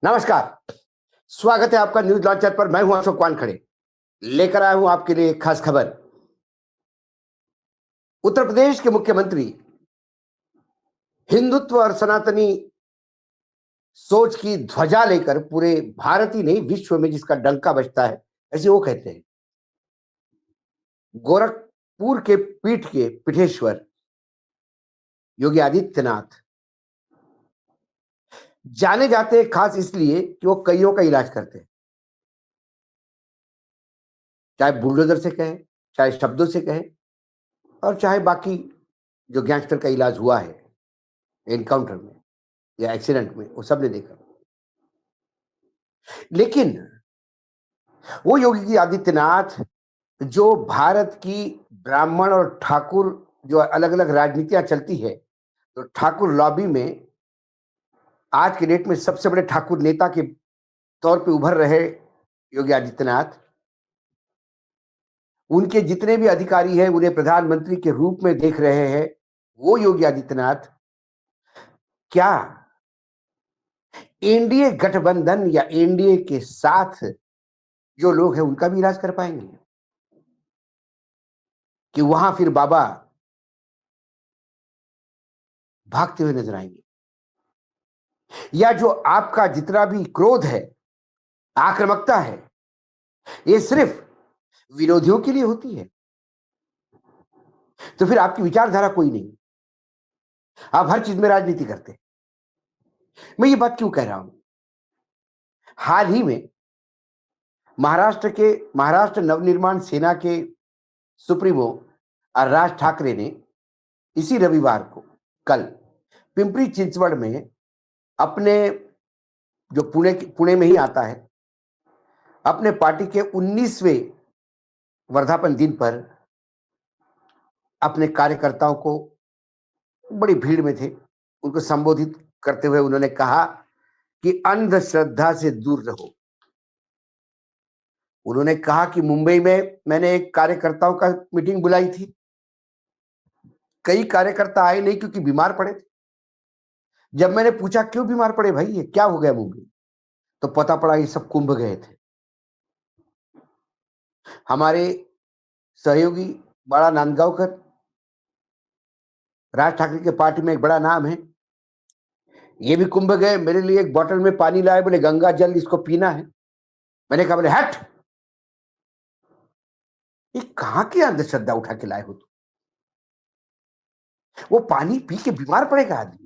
नमस्कार। स्वागत है आपका न्यूज लॉन्चर पर। मैं हूं अशोक वानखड़े। लेकर आया हूं आपके लिए एक खास खबर। उत्तर प्रदेश के मुख्यमंत्री हिंदुत्व और सनातनी सोच की ध्वजा लेकर पूरे भारत ही नहीं विश्व में जिसका डंका बजता है, ऐसे वो कहते हैं। गोरखपुर के पीठ के पीठेश्वर योगी आदित्यनाथ जाने जाते हैं खास इसलिए कि वो कईयों का इलाज करते हैं। चाहे बुलडोजर से कहें, चाहे शब्दों से कहें, और चाहे बाकी जो गैंगस्टर का इलाज हुआ है एनकाउंटर में या एक्सीडेंट में, वो सबने देखा। लेकिन वो योगी आदित्यनाथ जो भारत की ब्राह्मण और ठाकुर जो अलग अलग राजनीतियां चलती है, तो ठाकुर लॉबी में आज के डेट में सबसे बड़े ठाकुर नेता के तौर पे उभर रहे योगी आदित्यनाथ, उनके जितने भी अधिकारी हैं उन्हें प्रधानमंत्री के रूप में देख रहे हैं। वो योगी आदित्यनाथ क्या एनडीए गठबंधन या एनडीए के साथ जो लोग हैं उनका भी इलाज कर पाएंगे? कि वहां फिर बाबा भागते हुए नजर आएंगे? या जो आपका जितना भी क्रोध है, आक्रामकता है, ये सिर्फ विरोधियों के लिए होती है? तो फिर आपकी विचारधारा कोई नहीं, आप हर चीज में राजनीति करते हैं। मैं ये बात क्यों कह रहा हूं? हाल ही में महाराष्ट्र नवनिर्माण सेना के सुप्रीमो राज ठाकरे ने इसी रविवार को, कल, पिंपरी चिंचवड़ में अपने जो पुणे में ही आता है, अपने पार्टी के 19वें वर्धापन दिन पर अपने कार्यकर्ताओं को, बड़ी भीड़ में थे, उनको संबोधित करते हुए उन्होंने कहा कि अंधश्रद्धा से दूर रहो। उन्होंने कहा कि मुंबई में मैंने एक कार्यकर्ताओं का मीटिंग बुलाई थी, कई कार्यकर्ता आए नहीं क्योंकि बीमार पड़े थे। जब मैंने पूछा क्यों बीमार पड़े भाई, ये क्या हो गया मुंबई, तो पता पड़ा ये सब कुंभ गए थे। हमारे सहयोगी बड़ा नांदगांवकर, राज ठाकरे के पार्टी में एक बड़ा नाम है, ये भी कुंभ गए। मेरे लिए एक बोतल में पानी लाए, बोले गंगा जल इसको पीना है। मैंने कहा बोले हट, ये कहां की अंधश्रद्धा उठा के लाए हो तुम? वो पानी पी के बीमार पड़ेगा आदमी।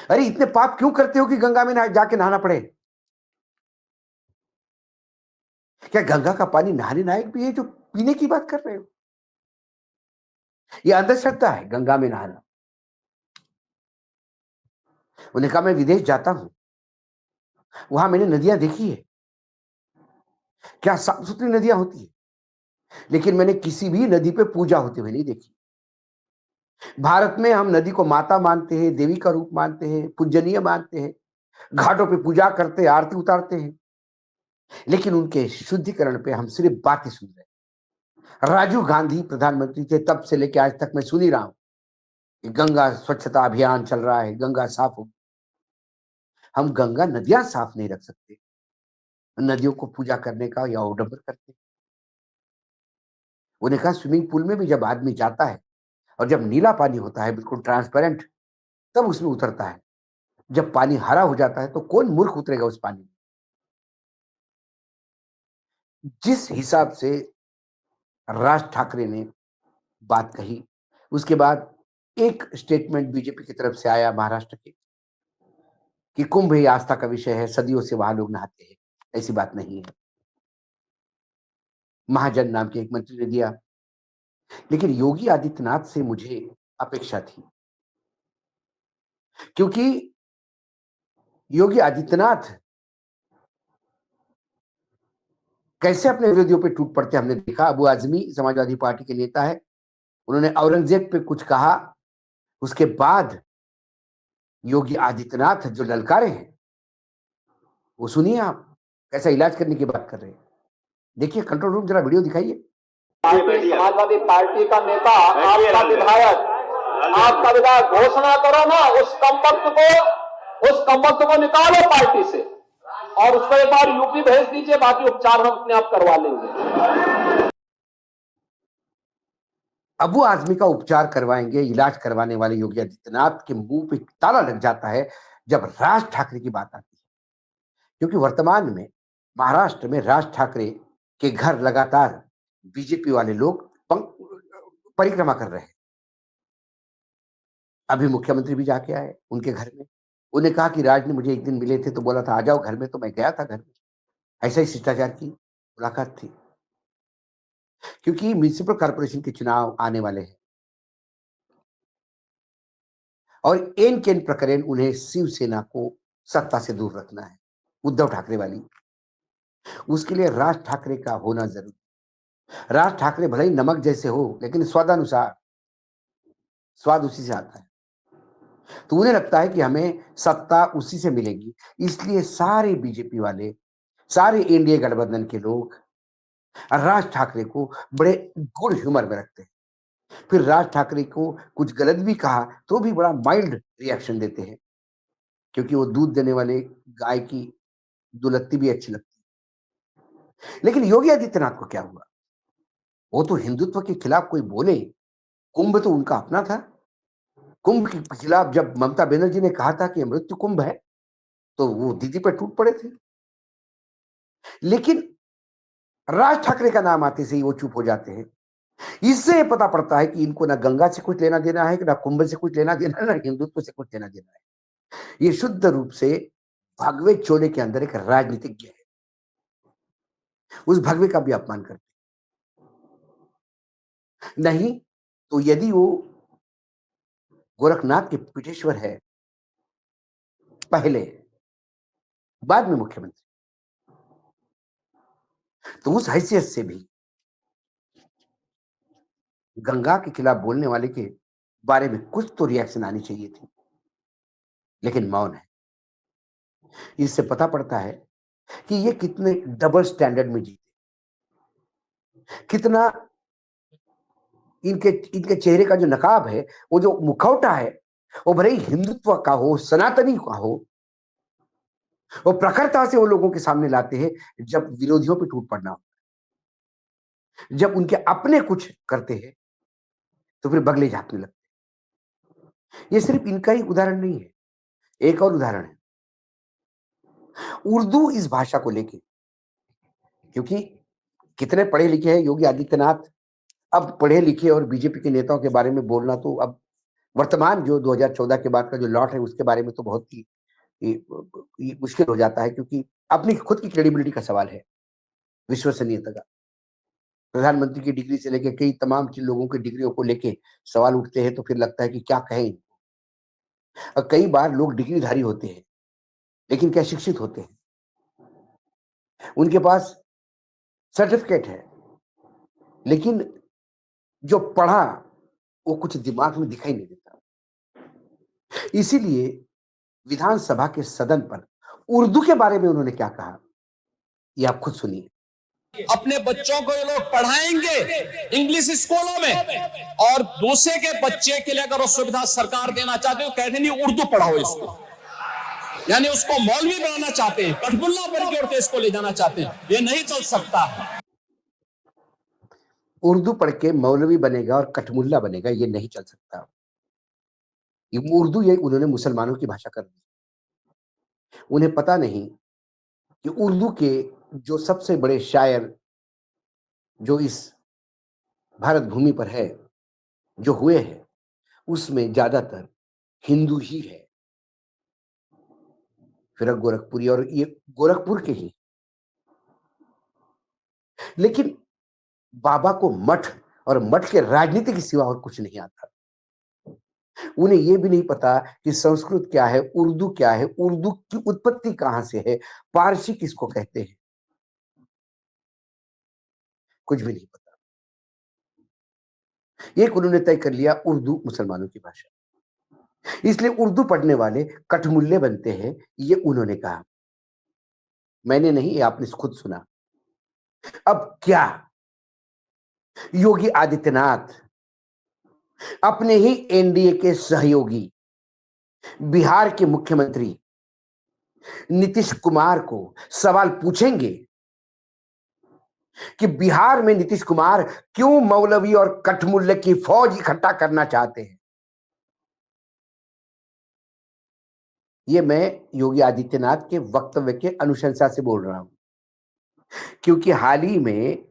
अरे इतने पाप क्यों करते हो कि गंगा में जाके नहाना पड़े? क्या गंगा का पानी नहाने लायक भी है जो पीने की बात कर रहे हो? ये अंधश्रद्धा है गंगा में नहाना। उन्होंने कहा मैं विदेश जाता हूं, वहां मैंने नदियां देखी है, क्या साफ सुथरी नदियां होती है, लेकिन मैंने किसी भी नदी पे पूजा होते हुए नहीं देखी। भारत में हम नदी को माता मानते हैं, देवी का रूप मानते हैं, पूजनीय मानते हैं, घाटों पे पूजा करते हैं, आरती उतारते हैं, लेकिन उनके शुद्धिकरण पे हम सिर्फ बातें सुन रहे हैं। राजीव गांधी प्रधानमंत्री थे तब से लेकर आज तक मैं सुन ही रहा हूं कि गंगा स्वच्छता अभियान चल रहा है, गंगा साफ हो। हम गंगा नदियां साफ नहीं रख सकते, नदियों को पूजा करने का या उडंबर करते। उन्हें कहा स्विमिंग पूल में भी जब आदमी जाता है और जब नीला पानी होता है बिल्कुल ट्रांसपेरेंट, तब उसमें उतरता है। जब पानी हरा हो जाता है तो कौन मूर्ख उतरेगा उस पानी में? जिस हिसाब से राज ठाकरे ने बात कही, उसके बाद एक स्टेटमेंट बीजेपी की तरफ से आया महाराष्ट्र के कि कुंभ ही आस्था का विषय है, सदियों से वहां लोग नहाते हैं। ऐसी बात नहीं है, महाजन नाम के एक मंत्री ने दिया। लेकिन योगी आदित्यनाथ से मुझे अपेक्षा थी, क्योंकि योगी आदित्यनाथ कैसे अपने विरोधियों पे टूट पड़ते हमने देखा। अबू आजमी समाजवादी पार्टी के नेता है, उन्होंने औरंगजेब पे कुछ कहा, उसके बाद योगी आदित्यनाथ जो ललकारे हैं वो सुनिए आप, कैसा इलाज करने की बात कर रहे हैं। देखिए कंट्रोल रूम, जरा वीडियो दिखाइए। समाजवादी पार्टी का नेता, आपका विधायक घोषणा करो ना उस कमबख्त को उस कमबख्त को निकालो पार्टी से और उसको एक बार यूपी भेज दीजिए, बाकी उपचार हम अपने आप करवा लेंगे। अब वो आदमी का उपचार करवाएंगे, इलाज करवाने वाले योगी आदित्यनाथ के मुंह पे ताला लग जाता है जब राज ठाकरे की बात आती है। क्योंकि वर्तमान में महाराष्ट्र में राज ठाकरे के घर लगातार बीजेपी वाले लोग परिक्रमा कर रहे हैं। अभी मुख्यमंत्री भी जाके आए उनके घर में। उन्हें कहा कि राज ने मुझे एक दिन मिले थे तो बोला था आ जाओ घर में, तो मैं गया था घर में। ऐसा ही शिष्टाचार की मुलाकात थी। क्योंकि म्युनिसिपल कॉर्पोरेशन के चुनाव आने वाले हैं और एन केन प्रकरण उन्हें शिवसेना को सत्ता से दूर रखना है, उद्धव ठाकरे वाली। उसके लिए राज ठाकरे का होना जरूरी। राज ठाकरे भले ही नमक जैसे हो लेकिन स्वादानुसार, स्वाद उसी से आता है। तो उन्हें लगता है कि हमें सत्ता उसी से मिलेगी, इसलिए सारे बीजेपी वाले, सारे एनडीए गठबंधन के लोग राज ठाकरे को बड़े गुड ह्यूमर में रखते हैं। फिर राज ठाकरे को कुछ गलत भी कहा तो भी बड़ा माइल्ड रिएक्शन देते हैं, क्योंकि वो दूध देने वाले गाय की दुलत्ती भी अच्छी लगती है। लेकिन योगी आदित्यनाथ को क्या हुआ? वो तो हिंदुत्व के खिलाफ कोई बोले, कुंभ तो उनका अपना था। कुंभ के खिलाफ जब ममता बनर्जी ने कहा था कि मृत्यु कुंभ है, तो वो दीदी पर टूट पड़े थे। लेकिन राज ठाकरे का नाम आते से ही वो चुप हो जाते हैं। इससे पता पड़ता है कि इनको ना गंगा से कुछ लेना देना है, ना कुंभ से कुछ लेना देना है, ना हिंदुत्व से कुछ लेना देना है। ये शुद्ध रूप से भगवे चोले के अंदर एक राजनीतिज्ञ है। उस भगवे का भी अपमान करते नहीं। तो यदि वो गोरखनाथ के पीठेश्वर है पहले, बाद में मुख्यमंत्री, तो उस हैसियत से भी गंगा के खिलाफ बोलने वाले के बारे में कुछ तो रिएक्शन आनी चाहिए थी, लेकिन मौन है। इससे पता पड़ता है कि ये कितने डबल स्टैंडर्ड में जीते, कितना इनके इनके चेहरे का जो नकाब है, वो जो मुखौटा है, वो भले ही हिंदुत्व का हो, सनातनी का हो, वो प्रखरता से वो लोगों के सामने लाते हैं जब विरोधियों पे टूट पड़ना हो। जब उनके अपने कुछ करते हैं तो फिर बगले झांकने लगते हैं। ये सिर्फ इनका ही उदाहरण नहीं है, एक और उदाहरण है उर्दू इस भाषा को लेके। क्योंकि कितने पढ़े लिखे हैं योगी आदित्यनाथ, अब पढ़े लिखे और बीजेपी के नेताओं के बारे में बोलना तो अब वर्तमान जो 2014 के बाद का जो लॉट है उसके बारे में तो बहुत ही ये मुश्किल हो जाता है, क्योंकि अपनी खुद की क्रेडिबिलिटी का सवाल है, विश्वसनीयता का। प्रधानमंत्री की डिग्री से लेके कई तमाम लोगों की डिग्रियों को लेके सवाल उठते हैं, तो फिर लगता है कि क्या कहें। और कई बार लोग डिग्रीधारी होते हैं लेकिन क्या शिक्षित होते हैं? उनके पास सर्टिफिकेट है लेकिन जो पढ़ा वो कुछ दिमाग में दिखाई नहीं देता। इसीलिए विधानसभा के सदन पर उर्दू के बारे में उन्होंने क्या कहा, ये आप खुद सुनिए। अपने बच्चों को ये लोग पढ़ाएंगे इंग्लिश स्कूलों में, और दूसरे के बच्चे के लिए अगर वो सुविधा सरकार देना चाहते हो, कहते नहीं उर्दू पढ़ाओ इसको, यानी उसको मौलवी बनाना चाहते हैं, कठमुल्ला बन के उड़ते इसको ले जाना चाहते हैं। ये नहीं चल सकता है। उर्दू पढ़ के मौलवी बनेगा और कठमुल्ला बनेगा, ये नहीं चल सकता। ये उर्दू ये उन्होंने मुसलमानों की भाषा कर दी। उन्हें पता नहीं कि उर्दू के जो सबसे बड़े शायर जो इस भारत भूमि पर है, जो हुए हैं, उसमें ज्यादातर हिंदू ही है। फिरक गोरखपुरी, और ये गोरखपुर के ही। लेकिन बाबा को मठ और मठ के राजनीति के सिवा और कुछ नहीं आता। उन्हें यह भी नहीं पता कि संस्कृत क्या है, उर्दू क्या है, उर्दू की उत्पत्ति कहां से है, पारसी किसको कहते हैं, कुछ भी नहीं पता। एक उन्होंने तय कर लिया, उर्दू मुसलमानों की भाषा, इसलिए उर्दू पढ़ने वाले कठमुल्ले बनते हैं, ये उन्होंने कहा। मैंने नहीं, ये आपने खुद सुना। अब क्या योगी आदित्यनाथ अपने ही एनडीए के सहयोगी बिहार के मुख्यमंत्री नीतीश कुमार को सवाल पूछेंगे कि बिहार में नीतीश कुमार क्यों मौलवी और कठमुल्ले की फौज इकट्ठा करना चाहते हैं। ये मैं योगी आदित्यनाथ के वक्तव्य के अनुशंसा से बोल रहा हूं, क्योंकि हाल ही में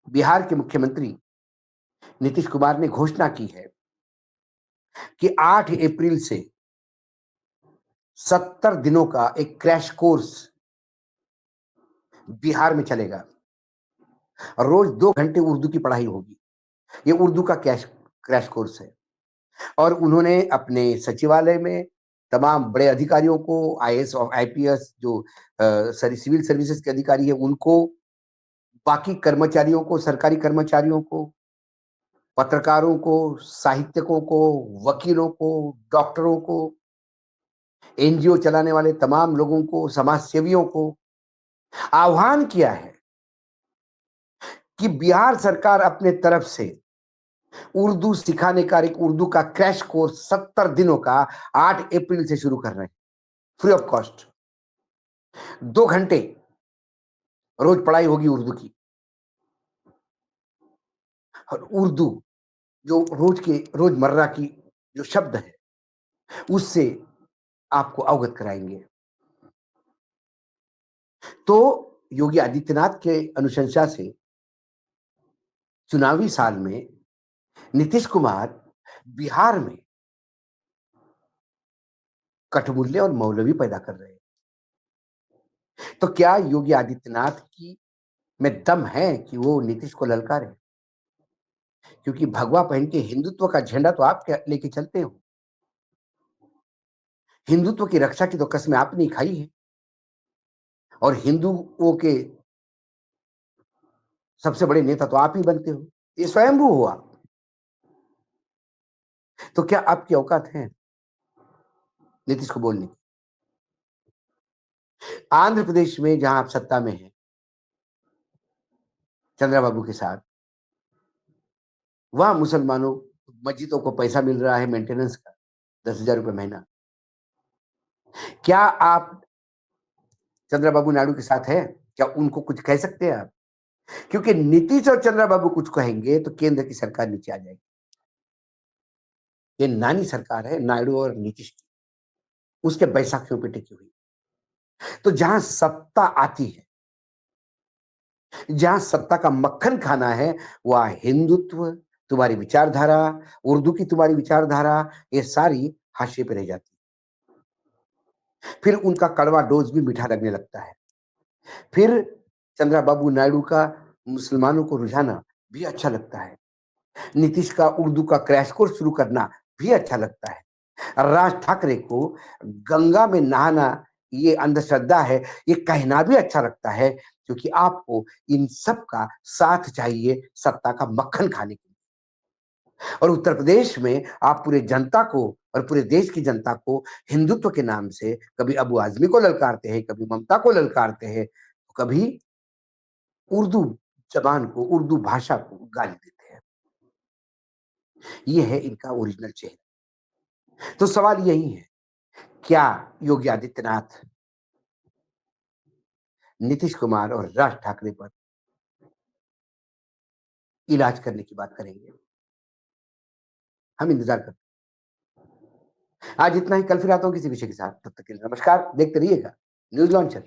बिहार के मुख्यमंत्री नीतीश कुमार ने घोषणा की है कि 8 अप्रैल से 70 दिनों का एक क्रैश कोर्स बिहार में चलेगा। रोज 2 घंटे उर्दू की पढ़ाई होगी। ये उर्दू का क्रैश कोर्स है। और उन्होंने अपने सचिवालय में तमाम बड़े अधिकारियों को, आईएएस और आईपीएस जो सिविल सर्विसेज के अधिकारी हैं उनको, बाकी कर्मचारियों को, सरकारी कर्मचारियों को, पत्रकारों को, साहित्यकों को, वकीलों को, डॉक्टरों को, एनजीओ चलाने वाले तमाम लोगों को, समाज सेवियों को आह्वान किया है कि बिहार सरकार अपने तरफ से उर्दू सिखाने का एक उर्दू का क्रैश कोर्स 70 दिनों का 8 अप्रैल से शुरू कर रहे हैं, फ्री ऑफ कॉस्ट। 2 घंटे रोज पढ़ाई होगी उर्दू की। और उर्दू जो रोजमर्रा की जो शब्द है उससे आपको अवगत कराएंगे। तो योगी आदित्यनाथ के अनुशंसा से चुनावी साल में नीतीश कुमार बिहार में कठमुल्ले और मौलवी पैदा कर रहे हैं। तो क्या योगी आदित्यनाथ की में दम है कि वो नीतीश को ललकारे? क्योंकि भगवा पहन के हिंदुत्व का झंडा तो आप लेके चलते हो। हिंदुत्व की रक्षा की तो कसमें आपने ही खाई है। और हिंदुओं के सबसे बड़े नेता तो आप ही बनते हो। ये स्वयंभू हो आप। तो क्या आपकी औकात है नीतीश को बोलने की? आंध्र प्रदेश में जहां आप सत्ता में हैं चंद्रबाबू के साथ, वहां मुसलमानों मस्जिदों को पैसा मिल रहा है मेंटेनेंस का, 10,000 रुपए महीना। क्या आप चंद्रबाबू नायडू के साथ है? क्या उनको कुछ कह सकते हैं आप? क्योंकि नीतीश और चंद्रबाबू कुछ कहेंगे तो केंद्र की सरकार नीचे आ जाएगी। ये नानी सरकार है नायडू और नीतीश की, उसके बैसाखियों पे टिकी हुई। तो जहां सत्ता आती है, जहां सत्ता का मक्खन खाना है, वह हिंदुत्व, तुम्हारी विचारधारा, उर्दू की तुम्हारी विचारधारा, ये सारी हाशिए पे रह जाती है। फिर उनका कड़वा डोज भी मीठा लगने लगता है। फिर चंद्रबाबू नायडू का मुसलमानों को रुझाना भी अच्छा लगता है। नीतीश का उर्दू का क्रैश कोर्स शुरू करना भी अच्छा लगता है। राज ठाकरे को गंगा में नहाना ये अंधश्रद्धा है, ये कहना भी अच्छा लगता है, क्योंकि आपको इन सब का साथ चाहिए सत्ता का मक्खन खाने के लिए। और उत्तर प्रदेश में आप पूरे जनता को और पूरे देश की जनता को हिंदुत्व के नाम से कभी अबू आजमी को ललकारते हैं, कभी ममता को ललकारते हैं, तो कभी उर्दू जबान को, उर्दू भाषा को गाली देते हैं। ये है इनका ओरिजिनल चेहरा। तो सवाल यही है, क्या योगी आदित्यनाथ नीतीश कुमार और राज ठाकरे पर इलाज करने की बात करेंगे? हम इंतजार करते हैं। आज इतना ही, कल फिर आता हूं किसी विषय के साथ। तब तक के लिए नमस्कार। देखते रहिएगा न्यूज लॉन्चर।